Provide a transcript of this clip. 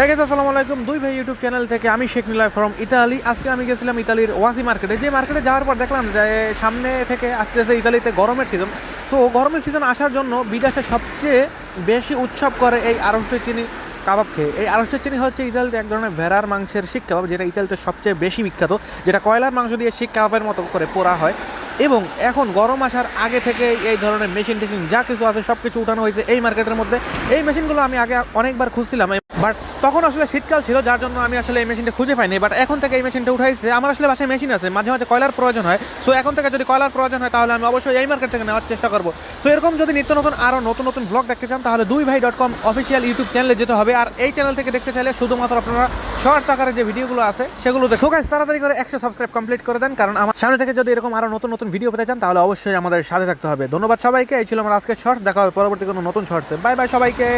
হ্যাঁ গেছে, আসসালামু আলাইকুম। দুই ভাই ইউটিউব চ্যানেল থেকে আমি শেখ নিলয় ফ্রম ইতালি। আজকে আমি গেছিলাম ইতালির ওয়াসি মার্কেটে। যে মার্কেটে যাওয়ার পর দেখলাম যে সামনে থেকে আসতেছে ইতালিতে গরমের সিজন। সো গরমের সিজন আসার জন্য বিদেশে সবচেয়ে বেশি উৎসব করে এই আড়ষ্টে চিনি কাবাব খেয়ে। এই আড়ষ্টে চিনি হচ্ছে ইতালিতে এক ধরনের ভেড়ার মাংসের শিক কাবাব, যেটা ইতালিতে সবচেয়ে বেশি বিখ্যাত, যেটা কয়লার মাংস দিয়ে শিক কাবাবের মতো করে পোড়া হয়। এবং এখন গরম আসার আগে থেকে এই ধরনের মেশিন টেশিন যা কিছু আছে সব কিছু উঠানো হয়েছে এই মার্কেটের মধ্যে। এই মেশিনগুলো আমি আগে অনেকবার খুঁজছিলাম, বাট তখন আসলে শীতকাল ছিল, যার জন্য আমি আসলে এই মেশিনটা খুঁজে পাইনি। বাট এখন থেকে এই মেশিনটা উঠাইছে। আমার আসলে বাসায় মেশিন আছে, মাঝে মাঝে কয়লার প্রয়োজন হয়। সো এখন থেকে যদি কয়লার প্রয়োজন হয় তাহলে আমি অবশ্যই এই মার্কেট থেকে নেওয়ার চেষ্টা করবো। সো এরকম যদি নিত্য নতুন আরও নতুন নতুন ব্লগ দেখতে চান তাহলে দুইভাই.com অফিসিয়াল ইউটিউব চ্যানেলে যেতে হবে। আর এই চ্যানেল থেকে দেখতে চাইলে শুধুমাত্র আপনারা শর্টস আকারে যে ভিডিওগুলো আছে সেগুলো দেখুন। সো গাইস, তাড়াতাড়ি করে 100 সাবস্ক্রাইব কমপ্লিট করে দেন, কারণ আমার সামনে থেকে যদি এরকম আরও নতুন নতুন ভিডিও পেতে চান তাহলে অবশ্যই আমাদের সাথে থাকতে হবে। ধন্যবাদ সবাইকে। এই ছিল আমার আজকে শর্টস। দেখা হবে পরবর্তী কোনো নতুন শর্টসে। বাই বাই সবাইকে।